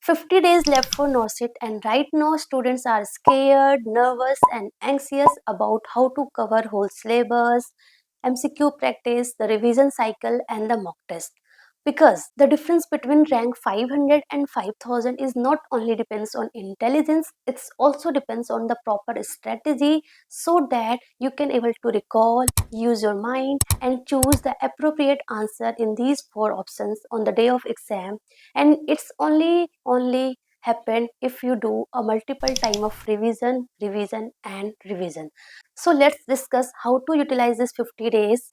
50 days left for NOSIT, and right now students are scared, nervous and anxious about how to cover whole syllabus, MCQ practice, the revision cycle and the mock test. Because the difference between rank 500 and 5000 is not only depends on intelligence, it's also depends on the proper strategy so that you can able to recall, use your mind and choose the appropriate answer in these four options on the day of exam. And it's only happen if you do a multiple time of revision and revision. So let's discuss how to utilize this 50 days.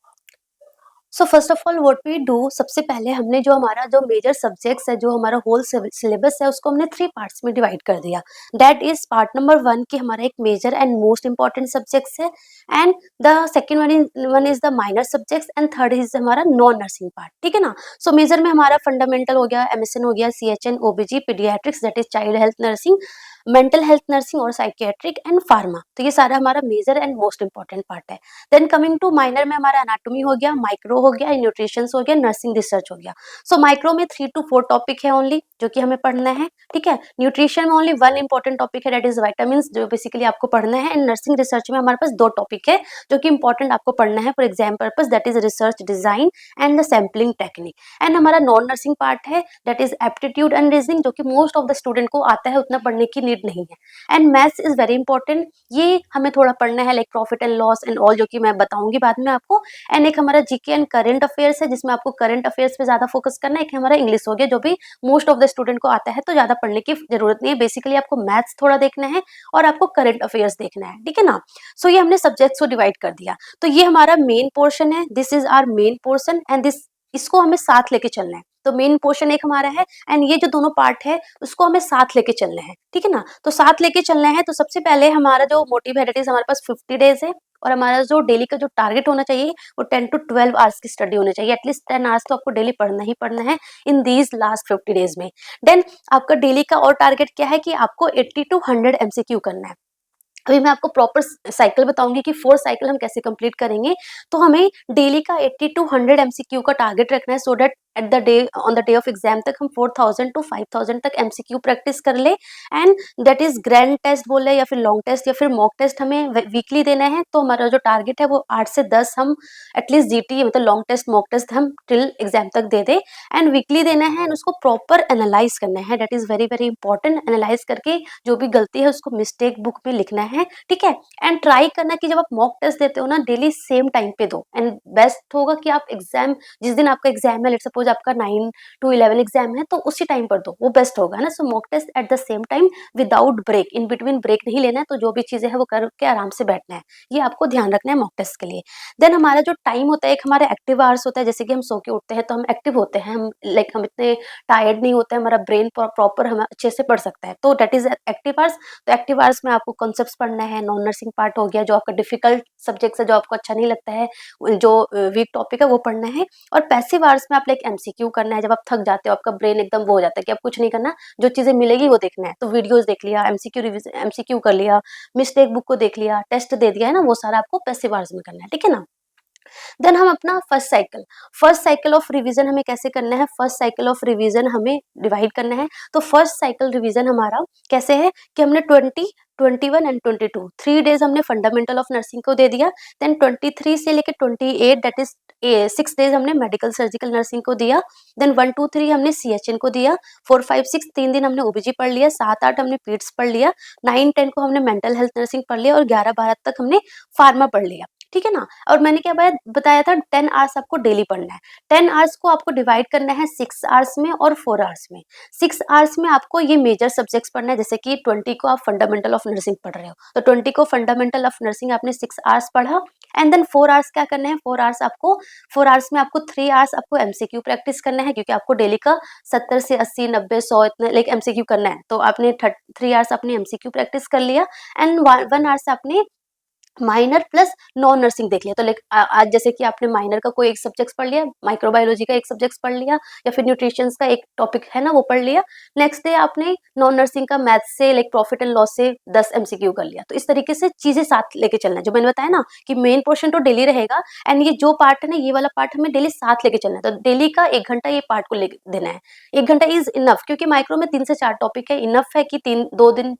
So first of all what we do, सबसे पहले हमने जो हमारा जो major subjects है, जो हमारा whole syllabus है, उसको हमने 3 पार्ट्स में डिवाइड कर दिया. दैट इज पार्ट नंबर 1 कि हमारा एक major and most important subjects है, and the second one is the minor subjects, and third is हमारा नॉन नर्सिंग पार्ट. ठीक है ना. सो मेजर में हमारा फंडामेंटल हो गया, एमएसएन हो गया, CHN, OBG, paediatrics that is child health nursing, mental health nursing और साइकियाट्रिक एंड फार्मा. तो ये सारा हमारा major and most important part है. देन कमिंग टू माइनर में हमारा एनाटॉमी हो गया, माइक्रो हो गया, न्यूट्रिशन हो गया, नर्सिंग रिसर्च हो गया. सो माइक्रो में 3 to 4 टॉपिक है ओनली जो कि हमें पढ़ना है. ठीक है. न्यूट्रिशन में ओनली 1 इंपॉर्टेंट टॉपिक है, दैट इज विटामिन, जो बेसिकली आपको पढ़ना है. एंड नर्सिंग रिसर्च में हमारे पास 2 टॉपिक है जो कि इंपॉर्टेंट आपको पढ़ना है for exam purpose, that is research design and the sampling technique. And हमारा नॉन नर्सिंग पार्ट है, that is aptitude and reasoning, जो कि मोस्ट ऑफ द स्टूडेंट को आता है, उतना पढ़ने की नीड नहीं है. And maths is very important, ये हमें थोड़ा पढ़ना है, like profit and loss and all, जो कि मैं बताऊंगी बाद में आपको. एंड एक हमारा जीके एंड करंट अफेयर्स है, जिसमें आपको करंट अफेयर्स पे ज्यादा फोकस करना है. एक हमारा इंग्लिश हो गया, जो भी मोस्ट ऑफ द स्टूडेंट को आता है, तो ज्यादा पढ़ने की जरूरत नहीं है. बेसिकली आपको मैथ्स थोड़ा देखना है और आपको करंट अफेयर्स देखना है. ठीक है ना. सो ये हमने सब्जेक्ट्स को डिवाइड कर दिया. तो ये हमारा मेन पोर्शन है, this is our main portion, and this इसको हमें साथ लेके चलना है. तो मेन पोर्शन एक हमारा है, एंड ये जो दोनों पार्ट है उसको हमें साथ लेके चलना है. ठीक है ना. तो साथ लेके चलना है, तो सबसे पहले हमारा जो मोटिव है, दैट इज हमारे पास 50 डेज है, और हमारा जो डेली का जो टारगेट होना चाहिए वो 10 to 12 आवर्स की स्टडी होनी चाहिए. एटलीस्ट 10 आवर्स तो आपको डेली पढ़ना ही पढ़ना है इन दीज लास्ट 50 डेज में. देन आपका डेली का और टारगेट क्या है कि आपको 80 to 100 एमसीक्यू करना है. अभी मैं आपको प्रॉपर साइकिल बताऊंगी कि 4 साइकिल हम कैसे कंप्लीट करेंगे. तो हमें डेली का 80 to 100 एमसीक्यू का टारगेट रखना है, so that at the day on the day of exam तक हम 4000 to 5000 तक एमसीक्यू प्रैक्टिस कर ले. And that is grand test बोले या फिर लॉन्ग टेस्ट या फिर मॉक टेस्ट हमें वीकली देना है. तो हमारा जो टारगेट है वो 8 से 10 हम एटलीस्ट जीटी मतलब लॉन्ग टेस्ट मॉक टेस्ट हम टिल एग्जाम तक दे दे. एंड वीकली देना है, एंड उसको प्रॉपर एनालाइज करना है, that is very very important. Analyse करके जो भी गलती है उसको मिस्टेक बुक में लिखना है. ठीक है. एंड ट्राई करना कि जब आप मॉक टेस्ट देते हो ना, डेली सेम टाइम पे दो. एंड बेस्ट होगा कि आप एग्जाम जिस दिन आपका एग्जाम है, लेट सपोज आपका 9 to 11 एग्जाम है, तो उसी टाइम पर दो, वो बेस्ट होगा ना. So mock test at the same time without break, in between break नहीं लेना है. तो जो भी चीजें हैं वो करके आराम से बैठना है, ये आपको ध्यान रखना है मॉक टेस्ट के लिए. देन हमारा जो टाइम होता है, एक हमारा एक्टिव आवर्स होता है, जैसे कि हम सो के उठते हैं तो हम एक्टिव होते हैं, हम लाइक हम इतने टायर्ड नहीं होते, हमारा ब्रेन प्रॉपर हम अच्छे से पढ़ सकता है. तो दैट इज एक्टिव आवर्स. तो एक्टिव आवर्स में आपको कॉन्सेप्ट्स पढ़ना है. नॉन नर्सिंग पार्ट हो गया, जो आपका डिफिकल्ट सब्जेक्ट है, जो आपको अच्छा नहीं लगता है, जो वीक टॉपिक है वो पढ़ना है. और पैसिव आवर्स में आप लाइक एमसीक्यू करना है. जब आप थक जाते हो, आपका ब्रेन एकदम वो हो जाता है कि अब कुछ नहीं करना, जो चीजें मिलेगी वो देखना है. तो वीडियोस देख लिया, एमसीक्यू रिवीजन एमसीक्यू कर लिया, मिस्टेक बुक को देख लिया, टेस्ट दे दिया है ना, वो सारा आपको पैसिव आवर्स में करना है. ठीक है ना. देन हम अपना फर्स्ट साइकिल ऑफ रिवीजन हमें कैसे करना है, फर्स्ट साइकिल ऑफ रिवीजन हमें डिवाइड करना है. तो फर्स्ट साइकिल रिवीजन हमारा कैसे है कि हमने 20, 21 एंड 22 3 डेज हमने फंडामेंटल ऑफ नर्सिंग को दे दिया. देन 23 से लेके 28 दैट इज 6 डेज हमने मेडिकल सर्जिकल नर्सिंग को दिया. देन 1 2 3 हमने सीएचएन को दिया. 4 5 6 3 दिन हमने ओबीजी पढ़ लिया. 7 8 हमने पीड्स पढ़ लिया. 9 10 को हमने मेंटल हेल्थ नर्सिंग पढ़ लिया, और 11 12 तक हमने फार्मा पढ़ लिया. ठीक है ना. और मैंने क्या बताया था, 10 आवर्स आपको डेली पढ़ना है. 10 आवर्स को आपको डिवाइड करना है 6 आवर्स में और 4 आवर्स में. 6 आवर्स में आपको ये मेजर सब्जेक्ट्स पढ़ना है, जैसे कि 20 को आप फंडामेंटल ऑफ नर्सिंग पढ़ रहे हो, तो 20 को फंडामेंटल ऑफ नर्सिंग आपने 6 आवर्स पढ़ा. एंड देन 4 आवर्स क्या करना है, 4 आवर्स में आपको 3 आवर्स आपको एमसीक्यू प्रैक्टिस करना है, क्योंकि आपको डेली का 70 से 80 90 100 इतने लाइक एमसीक्यू करना है. तो आपने 3 आवर्स अपनी एमसीक्यू प्रैक्टिस कर लिया. एंड 1 आवर्स आपने माइनर प्लस नॉन नर्सिंग देख लिया। तो लाइक आज जैसे कि आपने माइनर का कोई एक सब्जेक्ट पढ़ लिया, माइक्रोबायोलॉजी का एक सब्जेक्ट पढ़ लिया, या फिर न्यूट्रिशंस का एक टॉपिक है ना वो पढ़ लिया। नेक्स्ट डे आपने नॉन नर्सिंग का मैथ से लाइक प्रॉफिट एंड लॉस से 10 एमसीक्यू कर लिया। तो इस तरीके से चीजें साथ लेके चलना है, जो मैंने बताया ना कि मेन पोर्शन तो डेली रहेगा, एंड ये जो पार्ट है ना ये वाला पार्ट हमें डेली साथ लेके चलना है। तो डेली का 1 घंटा ये पार्ट को ले देना है। 1 घंटा इज इनफ, क्योंकि माइक्रो में 3 से 4 टॉपिक है, इनफ है कि 3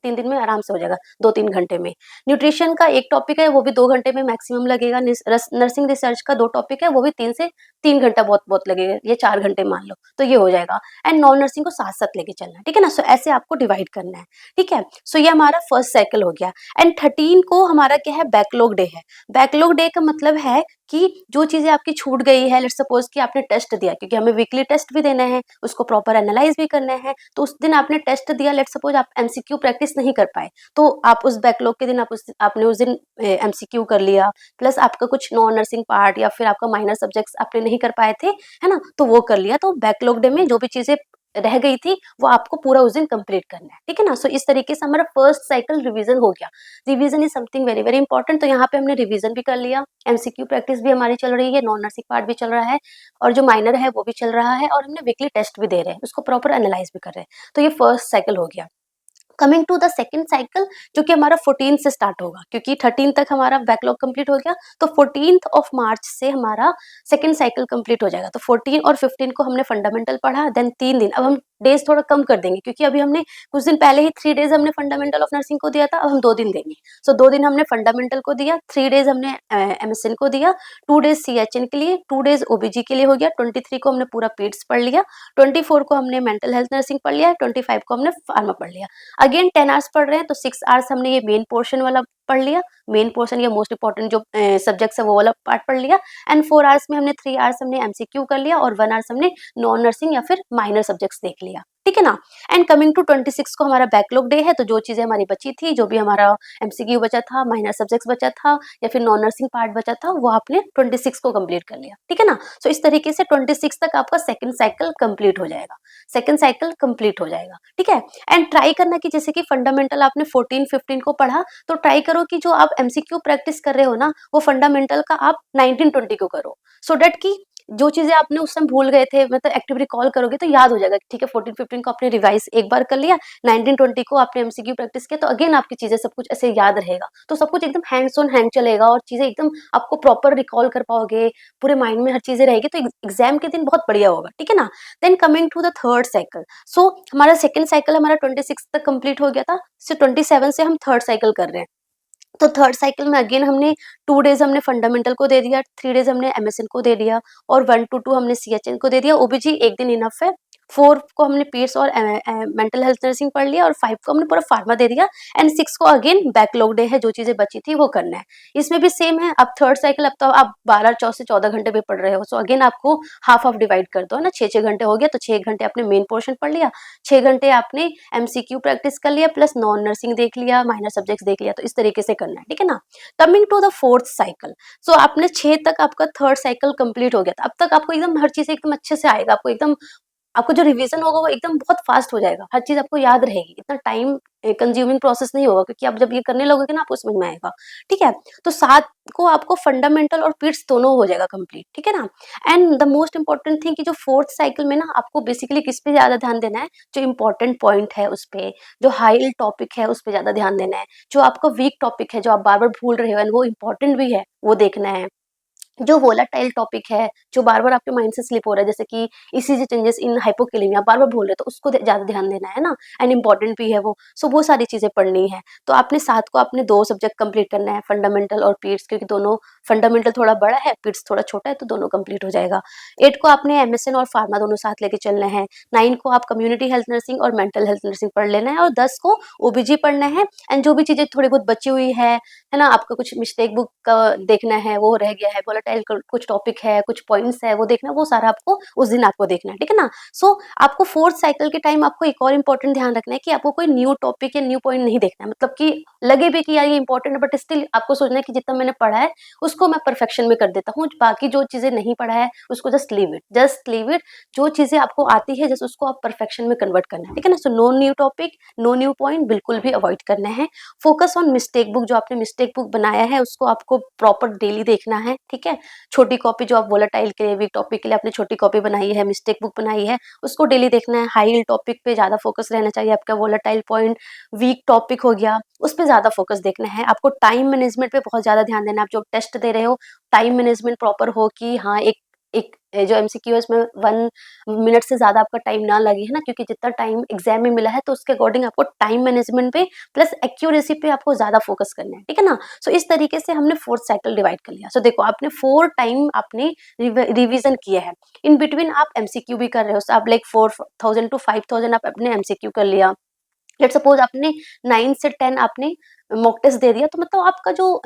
दिन में आराम से हो जाएगा, 2-3 घंटे में। न्यूट्रिशन का एक टॉपिक है, वो भी 2 घंटे में मैक्सिमम लगेगा। नर्सिंग रिसर्च का 2 टॉपिक है, वो भी 3 से 3 घंटा बहुत बहुत लगेगा, ये 4 घंटे मान लो, तो ये हो जाएगा। एंड नॉन नर्सिंग को साथ साथ लेके चलना है, ठीक है ना। सो ऐसे आपको डिवाइड करना है, ठीक है। सो ये हमारा फर्स्ट साइकिल हो गया। एंड 13 को हमारा क्या है, बैकलॉग डे है। बैकलॉग डे का मतलब है कि जो चीजें आपकी छूट गई है, लेट्स सपोज कि आपने टेस्ट दिया, क्योंकि हमें वीकली टेस्ट भी देना है, उसको प्रॉपर एनालाइज भी करना है। तो उस दिन आपने टेस्ट दिया, लेट्स सपोज आप एमसीक्यू प्रैक्टिस नहीं कर पाए, तो आप उस बैकलॉग के दिन आपने उस दिन एमसीक्यू कर लिया, प्लस आपका कुछ नॉन नर्सिंग पार्ट या फिर आपका माइनर सब्जेक्ट्स आपने नहीं कर पाए थे, है ना, तो वो कर लिया। तो बैकलॉग डे में जो भी चीजें रह गई थी वो आपको पूरा उस दिन कंप्लीट करना है, ठीक है ना। सो इस तरीके से हमारा फर्स्ट साइकिल रिवीजन हो गया। Revision is something very very important. तो यहाँ पे हमने रिवीजन भी कर लिया, एमसीक्यू प्रैक्टिस भी हमारी चल रही है, नॉन नर्सिंग पार्ट भी चल रहा है, और जो माइनर है वो भी चल रहा है, और हमने वीकली टेस्ट भी दे रहे हैं, उसको प्रॉपर एनालाइज भी कर रहे हैं। तो ये फर्स्ट साइकिल हो गया। Coming to the second cycle, जो कि हमारा 14 से स्टार्ट होगा, क्योंकि 13 तक हमारा बैकलॉग कंप्लीट हो गया, तो 14th ऑफ मार्च से हमारा सेकंड साइकिल कंप्लीट हो जाएगा। तो 14 और 15 को हमने फंडामेंटल पढ़ा, देन 3 दिन, अब हम डेज थोड़ा कम कर देंगे, क्योंकि अभी हमने कुछ दिन पहले ही 3 डेज हमने फंडामेंटल ऑफ नर्सिंग को दिया था, अब हम 2 दिन देंगे। सो 2 दिन हमने फंडामेंटल को दिया, 3 डेज हमने एमएसएन को दिया, 2 डेज सीएचएन के लिए, 2 डेज ओबीजी के लिए हो गया। 23 को हमने पूरा पीड्स पढ़ लिया, 24 को हमने मेंटल हेल्थ नर्सिंग पढ़ लिया, 25 को हमने फार्मा पढ़ लिया। अगेन 10 आवर्स पढ़ रहे हैं, तो 6 आवर्स हमने ये मेन पोर्शन वाला पढ़ लिया, मेन पोर्शन या मोस्ट इंपॉर्टेंट जो सब्जेक्ट्स है वो वाला पार्ट पढ़ लिया। एंड 4 आवर्स में हमने 3 आवर्स हमने एमसीक्यू कर लिया, और 1 आवर्स हमने नॉन नर्सिंग या फिर माइनर सब्जेक्ट्स देख लिया, ठीक है ना। एंड कमिंग टू 26 को हमारा बैकलॉग डे है, तो जो चीजें हमारी बची थी, जो भी हमारा एमसीक्यू बचा था, माइनर सब्जेक्ट्स बचा था, या फिर नॉन नर्सिंग पार्ट बचा था, वो आपने 26 को कंप्लीट कर लिया, ठीक है ना। सो इस तरीके से 26 तक आपका सेकंड साइकिल कंप्लीट हो जाएगा, सेकंड साइकिल कंप्लीट हो जाएगा, ठीक है। एंड ट्राई करना कि जैसे कि फंडामेंटल आपने 14-15 को पढ़ा, तो ट्राई करो कि जो आप एमसीक्यू प्रैक्टिस कर रहे हो ना, वो फंडामेंटल का आप 19-20 को करो, सो दैट कि जो चीजें आपने उस समय भूल गए थे, मतलब एक्टिव रिकॉल करोगे तो याद हो जाएगा, ठीक है। 14-15 को आपने रिवाइज एक बार कर लिया, 19-20 को आपने एमसीक्यू प्रैक्टिस किया, तो अगेन आपकी चीजें सब कुछ ऐसे याद रहेगा, तो सब कुछ एकदम हैंड्स ऑन हैंड चलेगा, और चीजें एकदम आपको प्रॉपर रिकॉल कर पाओगे, पूरे माइंड में हर चीजें रहेगी, तो एग्जाम के दिन बहुत बढ़िया होगा, ठीक है ना। Then coming to the third cycle, so हमारा सेकंड साइकिल हमारा 26 तक कंप्लीट हो गया था, सो 27 से हम थर्ड साइकिल कर रहे हैं। तो थर्ड साइकिल में अगेन हमने 2 डेज हमने फंडामेंटल को दे दिया, 3 डेज हमने एमएसएन को दे दिया, और 1 to 2 हमने सीएचएन को दे दिया। ओबीजी एक दिन इनफ है। 4 को हमने पीड्स और मेंटल हेल्थ नर्सिंग पढ़ लिया, और 5 को हमने पूरा फार्मा दे दिया। एंड 6 को अगेन बैकलॉग डे है, जो चीजें बची थी वो करना है। इसमें भी सेम है, अब थर्ड साइकिल, अब तो आप 12 से 14 घंटे भी पढ़ रहे हो, सो अगेन आपको हाफ हाफ डिवाइड कर दो ना, 6-6 घंटे हो गया, तो 6 घंटे आपने मेन पोर्शन पढ़ लिया, 6 घंटे आपने एमसीक्यू प्रैक्टिस कर लिया, प्लस नॉन नर्सिंग देख लिया, माइनर सब्जेक्ट्स देख लिया, तो इस तरीके से करना है, ठीक है ना। Coming to the fourth cycle, so आपने 6 तक आपका थर्ड साइकिल कंप्लीट हो गया था, अब तक आपको एकदम हर चीज एकदम अच्छे से आएगा, आपको एकदम आपको जो रिवीजन होगा वो एकदम बहुत फास्ट हो जाएगा, हर चीज आपको याद रहेगी, इतना टाइम कंज्यूमिंग प्रोसेस नहीं होगा, क्योंकि आप जब ये करने लगोगे ना आपको समझ में आएगा, ठीक है। तो 7 को आपको फंडामेंटल और पीड्स दोनों हो जाएगा कंप्लीट, ठीक है ना। And the most important thing कि जो फोर्थ साइकिल में ना आपको बेसिकली किस पे ज्यादा ध्यान देना है, जो इंपॉर्टेंट पॉइंट है उस पे, जो हाई टॉपिक है उस पे ज्यादा ध्यान देना है, जो आपका वीक टॉपिक है, जो आप बार बार भूल रहे हो एंड वो इंपॉर्टेंट भी है, वो देखना है। जो वोलाटाइल टॉपिक है, जो बार-बार आपके माइंड से स्लिप हो रहा है, जैसे कि ईसीजी चेंजेस इन हाइपोकैलेमिया, आप बार-बार भूल रहे हो, तो उसको ज़्यादा ध्यान देना है ना, एंड इम्पोर्टेंट भी है वो। सो वो सारी चीज़ें पढ़नी है। तो आपने 7 को आपने 2 सब्जेक्ट कंप्लीट करना है, फंडामेंटल और पीड्स, क्योंकि दोनों फंडामेंटल थोड़ा बड़ा है, पीड्स थोड़ा छोटा है, तो दोनों कंप्लीट हो जाएगा। 8 को आपने एमएसएन और फार्मा दोनों साथ लेके चलना है। 9 को आप कम्युनिटी हेल्थ नर्सिंग और मेंटल हेल्थ नर्सिंग पढ़ लेना है, और 10 को ओबीजी पढ़ना है। एंड जो भी चीज़ें थोड़ी बहुत बची हुई है ना, आपका कुछ मिस्टेक बुक का देखना है, वो रह गया है, वोलेटाइल वोलेटाइल कुछ टॉपिक है, कुछ पॉइंट्स है वो देखना, वो सारा आपको उस दिन आपको देखना है, ठीक है ना। सो आपको फोर्थ साइकिल के टाइम आपको एक और इंपॉर्टेंट ध्यान रखना है कि आपको कोई न्यू टॉपिक या न्यू पॉइंट नहीं देखना है, मतलब कि लगे भी कि यार ये इंपॉर्टेंट है, बट स्टिल आपको सोचना है कि जितना मैंने पढ़ा है उसको मैं परफेक्शन में कर देता हूँ, बाकी जो चीजें नहीं पढ़ा है उसको जस्ट लीव इट। जो चीजें आपको आती है जस्ट उसको आप परफेक्शन में कन्वर्ट करना है, ठीक है ना। So no new topic, no new point बिल्कुल भी अवॉइड करना है। फोकस ऑन मिस्टेक बुक, जो आपने मिस्टेक बुक बनाया है उसको आपको प्रॉपर डेली देखना है, ठीक है। छोटी कॉपी जो आप वोलेटाइल के लिए, वीक टॉपिक के लिए आपने छोटी कॉपी बनाई है, मिस्टेक बुक बनाई है, उसको डेली देखना है। हाई यील्ड टॉपिक पे ज्यादा फोकस रहना चाहिए आपका, वोलेटाइल पॉइंट, वीक टॉपिक हो गया उस पर ज्यादा फोकस देखना है। आपको टाइम मैनेजमेंट पे बहुत ज्यादा ध्यान देना है। आप जो टेस्ट दे रहे हो टाइम मैनेजमेंट प्रॉपर हो कि हाँ एक एक जो एमसीक्यू है उसमें 1 मिनट से ज्यादा आपका टाइम ना लगे, है ना, क्योंकि जितना टाइम एग्जाम में मिला है तो उसके अकॉर्डिंग आपको टाइम मैनेजमेंट पे प्लस एक्यूरेसी पे आपको ज्यादा फोकस करना है, ठीक है ना। सो इस तरीके से हमने फोर्थ साइकिल डिवाइड कर लिया। सो देखो आपने 4 टाइम आपने रिवीजन किया है, इन बिटवीन आप एमसीक्यू भी कर रहे हो। आप लाइक 4000 to 5000 आप अपने एमसीक्यू कर लिया। लेट सपोज आपने 9 से 10 आपने मॉक टेस्ट दे दिया, तो मतलब आपका जो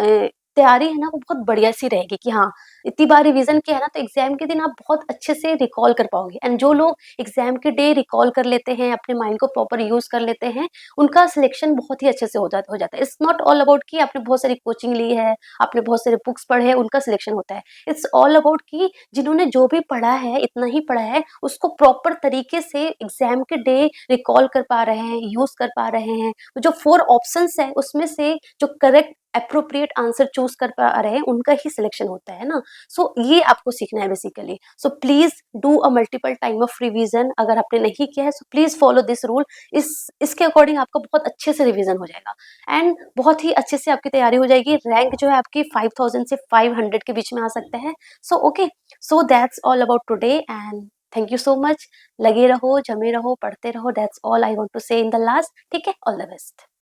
तैयारी है ना वो बहुत बढ़िया सी रहेगी कि हाँ इतनी बार रिवीजन किया है ना, तो एग्जाम के दिन आप बहुत अच्छे से रिकॉल कर पाओगे। एंड जो लोग एग्जाम के डे रिकॉल कर लेते हैं, अपने माइंड को प्रॉपर यूज कर लेते हैं, उनका सिलेक्शन बहुत ही अच्छे से हो जाता है। इट्स नॉट ऑल अबाउट कि आपने बहुत सारी कोचिंग ली है, आपने बहुत सारे बुक्स पढ़े हैं, उनका सिलेक्शन होता है। इट्स ऑल अबाउट कि जिन्होंने जो भी पढ़ा है, इतना ही पढ़ा है, उसको प्रॉपर तरीके से एग्जाम के डे रिकॉल कर पा रहे हैं, यूज कर पा रहे हैं। जो 4 ऑप्शंस है उसमें से जो करेक्ट अप्रोप्रिएट आंसर चूज कर पा रहे हैं उनका ही सिलेक्शन होता है ना। सो ये आपको सीखना है basically. So please do a multiple time of revision. अगर आपने नहीं किया है so please follow this rule. इसके अकॉर्डिंग आपका बहुत अच्छे से रिवीजन हो जाएगा एंड बहुत ही अच्छे से आपकी तैयारी हो जाएगी। रैंक जो है आपकी 5000 से 500 के बीच में आ सकते हैं। So okay, so that's all about today and thank you so much. लगे रहो, जमे रहो, पढ़ते रहो। That's all I want to say in the last. ठीक है, ऑल द बेस्ट।